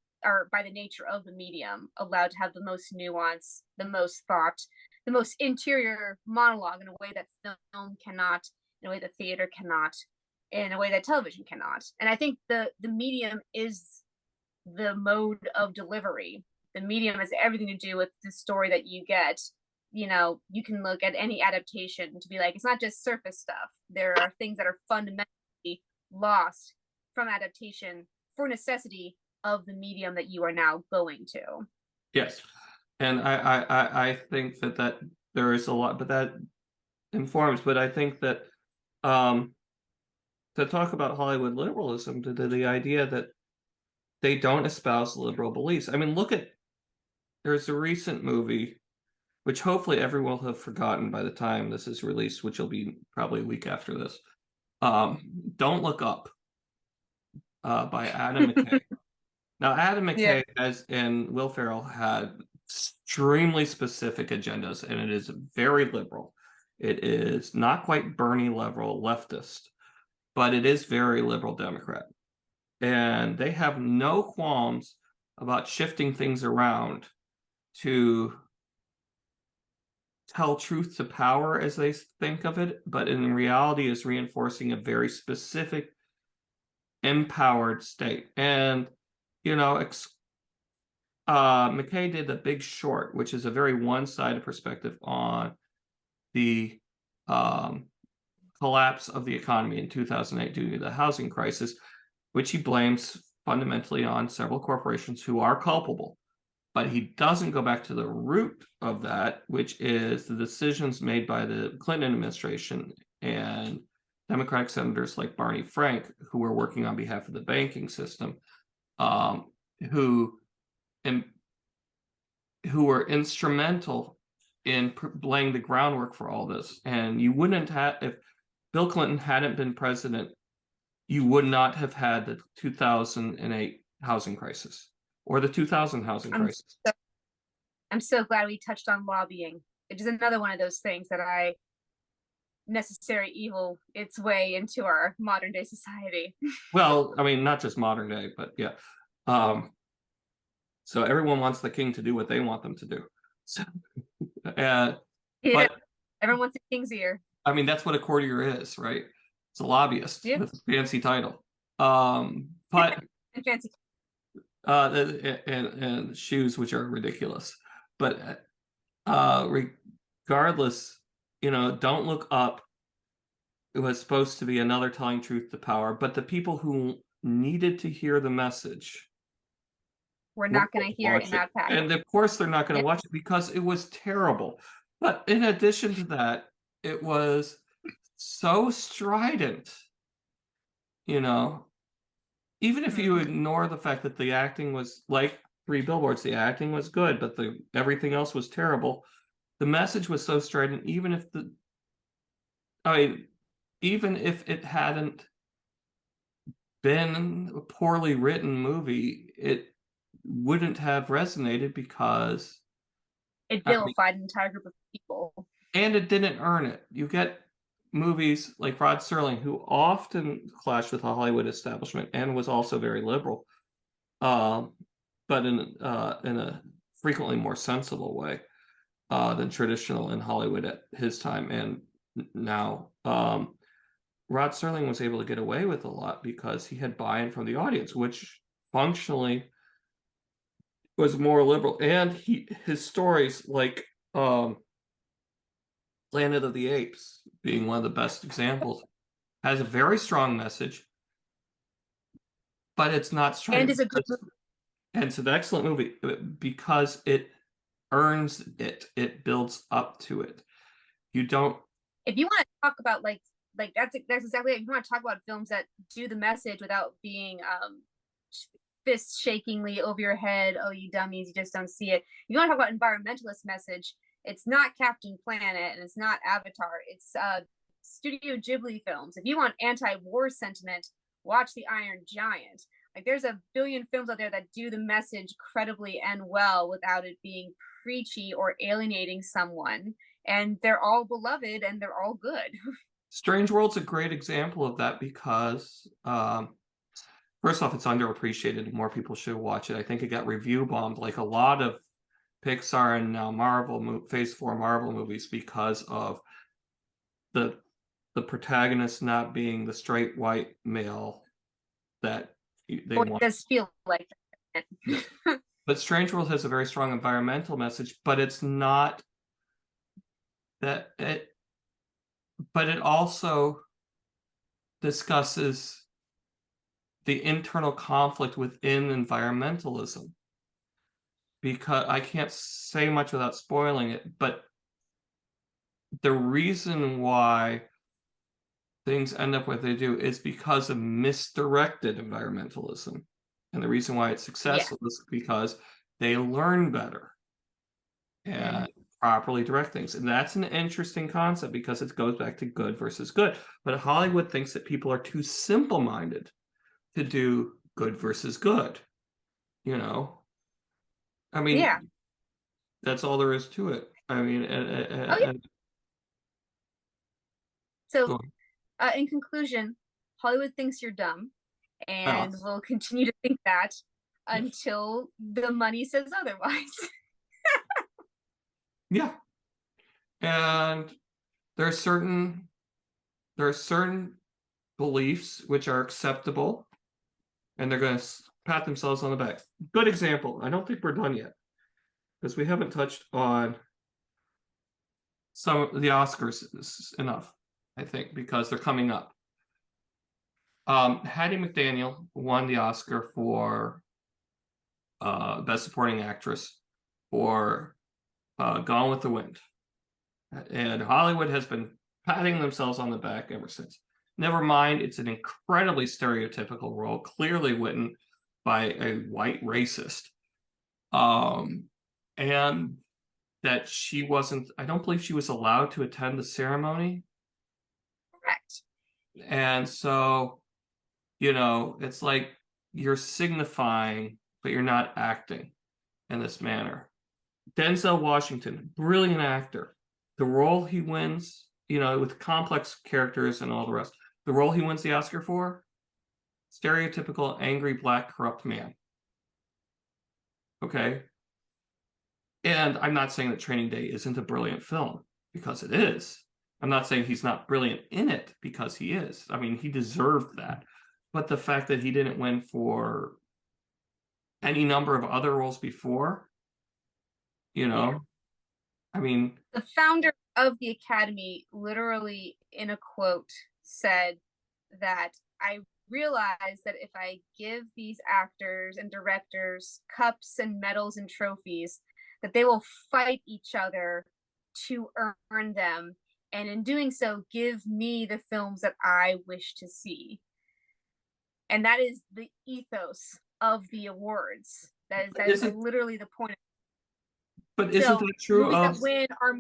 by the nature of the medium allowed to have the most nuance, the most thought, the most interior monologue in a way that film cannot, in a way that theater cannot, in a way that television cannot. And I think the medium is the mode of delivery. The medium has everything to do with the story that you get. You can look at any adaptation to be like, it's not just surface stuff. There are things that are fundamentally lost from adaptation for necessity of the medium that you are now going to. Yes. And I think that there is a lot, but that informs, but I think that to talk about Hollywood liberalism, the idea that they don't espouse liberal beliefs. I mean, there's a recent movie, which hopefully everyone will have forgotten by the time this is released, which will be probably a week after this. Don't Look Up, by Adam McKay. Now, Adam Yeah. McKay and Will Ferrell had extremely specific agendas, and it is very liberal. It is not quite Bernie level leftist, but it is very liberal Democrat. And they have no qualms about shifting things around to tell truth to power, as they think of it, but in reality is reinforcing a very specific empowered state. And McKay did The Big Short, which is a very one-sided perspective on the collapse of the economy in 2008 due to the housing crisis, which he blames fundamentally on several corporations who are culpable. But he doesn't go back to the root of that, which is the decisions made by the Clinton administration and Democratic senators like Barney Frank, who were working on behalf of the banking system, who were instrumental in laying the groundwork for all this. And you wouldn't have, if Bill Clinton hadn't been president, you would not have had the 2008 housing crisis or the 2000 housing crisis. I'm so glad we touched on lobbying. It is another one of those things that necessary evil its way into our modern day society. Well, I mean, not just modern day, but yeah. So everyone wants the king to do what they want them to do. So, Yeah, but everyone wants a king's ear. I mean, that's what a courtier is, right? It's a lobbyist with a fancy title. But and fancy. And shoes, which are ridiculous. But regardless, Don't Look Up. It was supposed to be another telling truth to power, but the people who needed to hear the message we're not going to hear it in that package. And of course, they're not going to watch it because it was terrible. But in addition to that, it was so strident, even if you ignore the fact that the acting was like Three Billboards, the acting was good, but everything else was terrible. The message was so strident, even if it hadn't been a poorly written movie, it wouldn't have resonated because it vilified an entire group of people. And it didn't earn it. You get movies like Rod Serling, who often clashed with the Hollywood establishment and was also very liberal, but in a frequently more sensible way than traditional in Hollywood at his time and now. Rod Serling was able to get away with a lot because he had buy-in from the audience, which functionally was more liberal. And his stories, like Planet of the Apes being one of the best examples, has a very strong message, but it's not strong. And is a good movie. And it's an excellent movie because it earns it. It builds up to it. You don't. If you want to talk about like that's exactly it. If you want to talk about films that do the message without being fist shakingly over your head, oh you dummies, you just don't see it. You want to talk about environmentalist message. It's not Captain Planet and it's not Avatar. It's Studio Ghibli films. If you want anti-war sentiment, watch The Iron Giant. Like there's a billion films out there that do the message credibly and well without it being preachy or alienating someone. And they're all beloved and they're all good. Strange World's a great example of that because first off, it's underappreciated and more people should watch it. I think it got review bombed like a lot of Pixar and now Marvel Phase 4 Marvel movies because of the protagonist not being the straight white male that they want. It does feel like that. Yeah. But Strange World has a very strong environmental message, but it's not that it. But it also discusses the internal conflict within environmentalism. Because I can't say much without spoiling it, but the reason why things end up what they do is because of misdirected environmentalism. And the reason why it's Yeah. successful is because they learn better and properly direct things. And that's an interesting concept because it goes back to good versus good. But Hollywood thinks that people are too simple-minded to do good versus good. You know, I mean, Yeah. that's all there is to it. I mean, Oh yeah. So, go on. in conclusion, Hollywood thinks you're dumb, and Else. will continue to think that Yes. until the money says otherwise. Yeah. And there are certain beliefs which are acceptable, and they're going to pat themselves on the back. Good example. I don't think we're done yet because we haven't touched on some of the Oscars enough, I think, because they're coming up. Hattie McDaniel won the Oscar for Best Supporting Actress for Gone with the Wind. And Hollywood has been patting themselves on the back ever since. Never mind, it's an incredibly stereotypical role, clearly written by a white racist. And that she wasn't, I don't believe she was allowed to attend the ceremony. Correct. And so, it's like you're signifying, but you're not acting in this manner. Denzel Washington, brilliant actor. The role he wins, with complex characters and all the rest, the role he wins the Oscar for, stereotypical angry black corrupt man. Okay. And I'm not saying that Training Day isn't a brilliant film, because it is. I'm not saying he's not brilliant in it, because he is. I mean, he deserved that. But the fact that he didn't win for any number of other roles before, Yeah. I mean, The founder of the Academy literally, in a quote, said that I realize that if I give these actors and directors cups and medals and trophies, that they will fight each other to earn them, and in doing so, give me the films that I wish to see. And that is the ethos of the awards. That is isn't literally the point. but isn't So that true movies of that win are,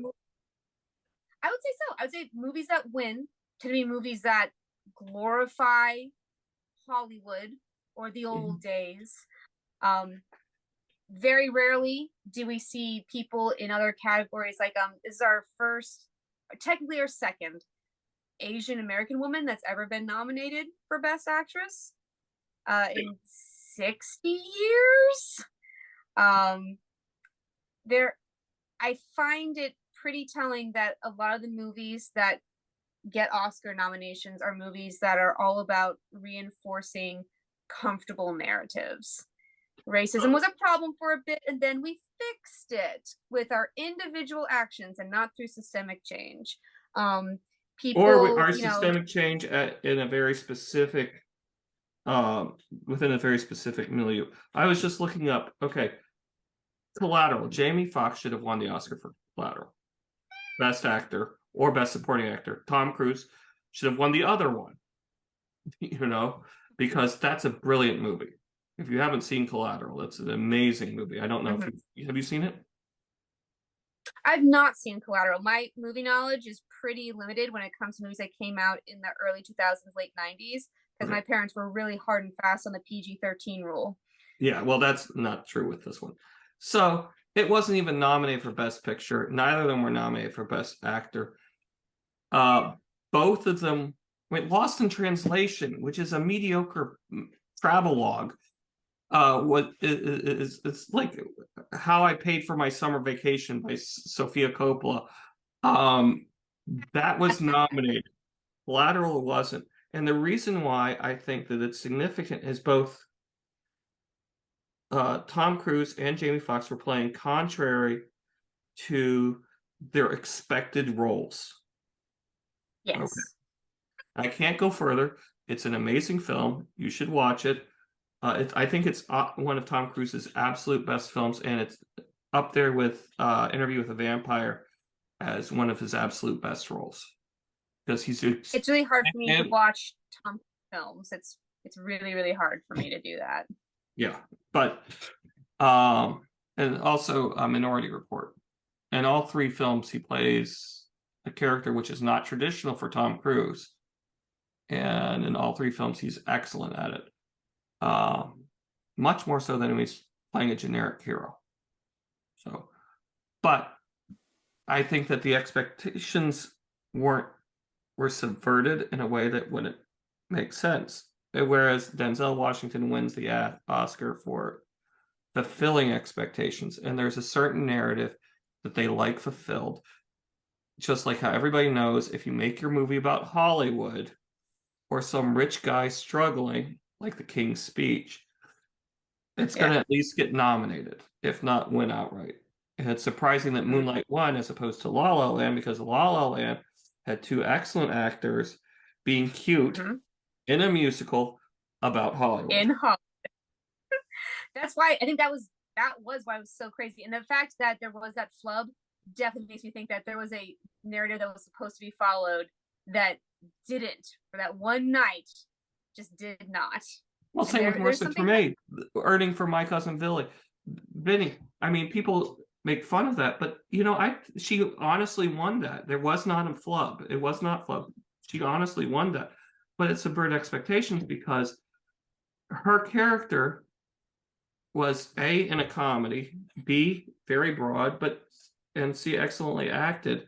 I would say so. I would say movies that win tend to be movies that glorify Hollywood or the old days. Very rarely do we see people in other categories. Like, this is our first, technically our second Asian American woman that's ever been nominated for Best Actress in 60 years. There, I find it pretty telling that a lot of the movies that get Oscar nominations are movies that are all about reinforcing comfortable narratives. Racism was a problem for a bit, and then we fixed it with our individual actions and not through systemic change. or People, our systemic change in a very specific within a very specific milieu. I was just looking up, okay, Collateral. Jamie Foxx should have won the Oscar for Collateral. Best Actor or Best Supporting Actor. Tom Cruise should have won the other one, because that's a brilliant movie. If you haven't seen Collateral, that's an amazing movie. I don't know if have you seen it? I've not seen Collateral. My movie knowledge is pretty limited when it comes to movies that came out in the early 2000s, late 90s, because my parents were really hard and fast on the PG-13 rule. Yeah, well, that's not true with this one. So it wasn't even nominated for Best Picture. Neither of them were nominated for Best Actor. Both of them went Lost in Translation, which is a mediocre travelogue. It's like How I Paid for My Summer Vacation by Sofia Coppola. That was nominated. Collateral wasn't. And the reason why I think that it's significant is both Tom Cruise and Jamie Foxx were playing contrary to their expected roles. Yes. Okay. I can't go further. It's an amazing film. You should watch it. I think it's one of Tom Cruise's absolute best films, and it's up there with Interview with a Vampire, as one of his absolute best roles, because it's really hard for me to watch Tom films. It's really, really hard for me to do that. Yeah, but and also a Minority Report. In all three films, he plays a character which is not traditional for Tom Cruise. And in all three films, he's excellent at it. Much more so than when he's playing a generic hero. So, but I think that the expectations were subverted in a way that wouldn't make sense. Whereas Denzel Washington wins the Oscar for fulfilling expectations, and there's a certain narrative that they like fulfilled. Just like how everybody knows, if you make your movie about Hollywood or some rich guy struggling, like The King's Speech, it's going to at least get nominated, if not win outright. And it's surprising that Moonlight won as opposed to La La Land, because La La Land had two excellent actors being cute in a musical about Hollywood. In Hollywood. That's why I think that was why it was so crazy. And the fact that there was that flub definitely makes me think that there was a narrative that was supposed to be followed that didn't, for that one night, just did not. Well, same with Marissa Tomei, earning for My Cousin Vinny. I mean, people make fun of that, but you know, she honestly won that. There was not a flub. It was not flub. She honestly won that, but it subverted expectations because her character was A, in a comedy, B, very broad, and C, excellently acted.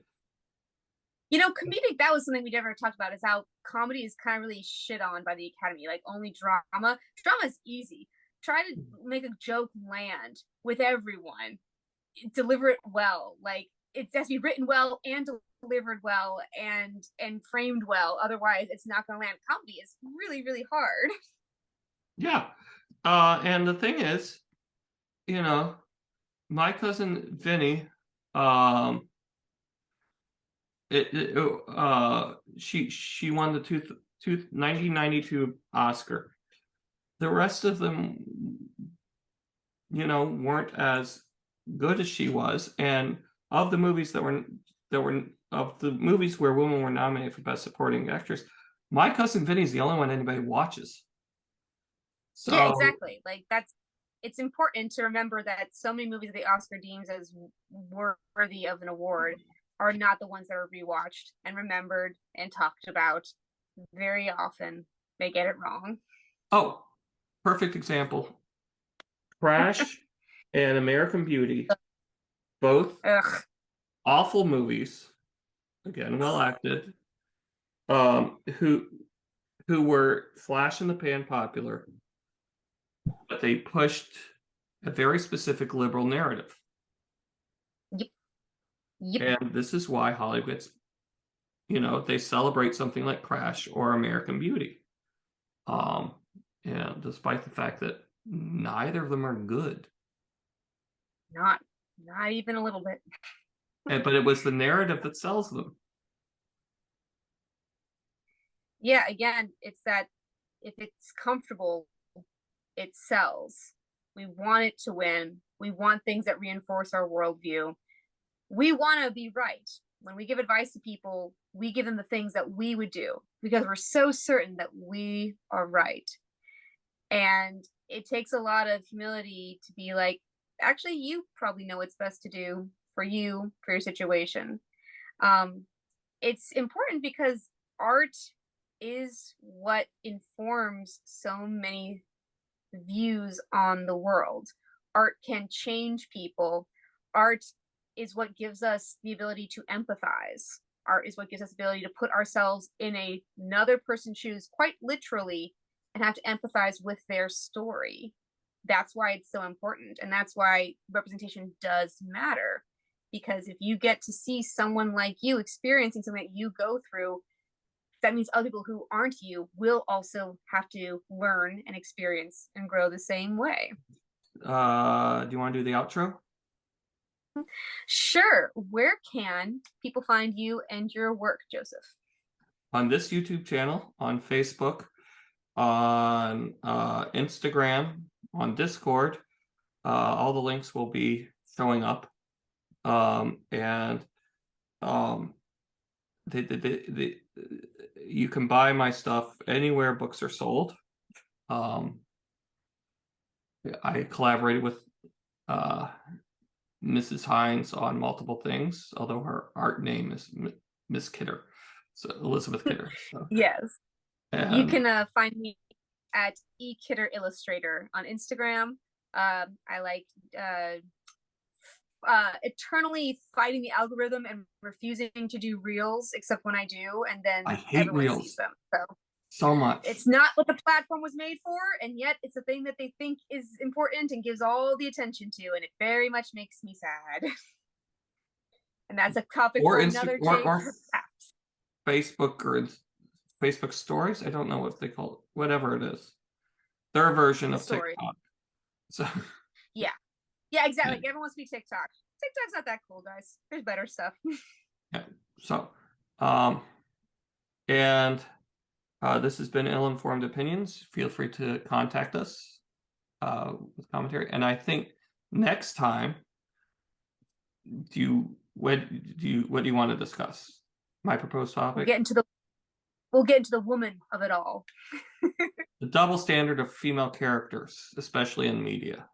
You know, comedic, that was something we never talked about, is how comedy is kind of really shit on by the Academy. Like, only drama. Drama is easy. Try to make a joke land with everyone. Deliver it well. Like, it has to be written well and delivered well and framed well. Otherwise, it's not going to land. Comedy is really, really hard. Yeah. And the thing is, you know, My Cousin Vinny, she won the 1992 Oscar. The rest of them, you know, weren't as good as she was. And of the movies of the movies where women were nominated for Best Supporting Actress, My Cousin Vinny is the only one anybody watches. So, yeah, exactly. Like, it's important to remember that so many movies that the Oscar deems as worthy of an award are not the ones that are rewatched and remembered and talked about. Very often they get it wrong. Oh, perfect example. Crash and American Beauty, both awful movies, again, well acted, who were flash in the pan popular, but they pushed a very specific liberal narrative. Yep. And this is why Hollywood's, you know, they celebrate something like Crash or American Beauty. And despite the fact that neither of them are good. Not even a little bit. But it was the narrative that sells them. Yeah, again, it's that if it's comfortable, it sells. We want it to win. We want things that reinforce our worldview. We want to be right. When we give advice to people, we give them the things that we would do because we're so certain that we are right. And it takes a lot of humility to be like, actually, you probably know what's best to do for you, for your situation. It's important because art is what informs so many views on the world. Art can change people. Art is what gives us the ability to empathize. Art is what gives us the ability to put ourselves in another person's shoes, quite literally, and have to empathize with their story. That's why it's so important. And that's why representation does matter. Because if you get to see someone like you experiencing something that you go through, that means other people who aren't you will also have to learn and experience and grow the same way. Do you want to do the outro? Sure. Where can people find you and your work, Joseph? On this YouTube channel, on Facebook, on Instagram, on Discord. All the links will be showing up. And you can buy my stuff anywhere books are sold. I collaborated with Mrs. Hines on multiple things, although her art name is Miss Kidder, so Elizabeth Kidder. So. Yes. And you can find me at ekidder_illustrator on Instagram. I like eternally fighting the algorithm and refusing to do reels except when I do, and then I hate everyone reels sees them. so much. It's not what the platform was made for, and yet it's a thing that they think is important and gives all the attention to, and it very much makes me sad. And that's a topic for another day, perhaps. Facebook or Facebook stories. I don't know what they call it. Whatever it is, their version of TikTok. So yeah, exactly. Like, everyone wants to be TikTok. TikTok's not that cool, guys. There's better stuff. Yeah. So, and this has been Ill-Informed Opinions. Feel free to contact us with commentary. And I think next time, what do you want to discuss? My proposed topic. We'll get into the woman of it all. The double standard of female characters, especially in media.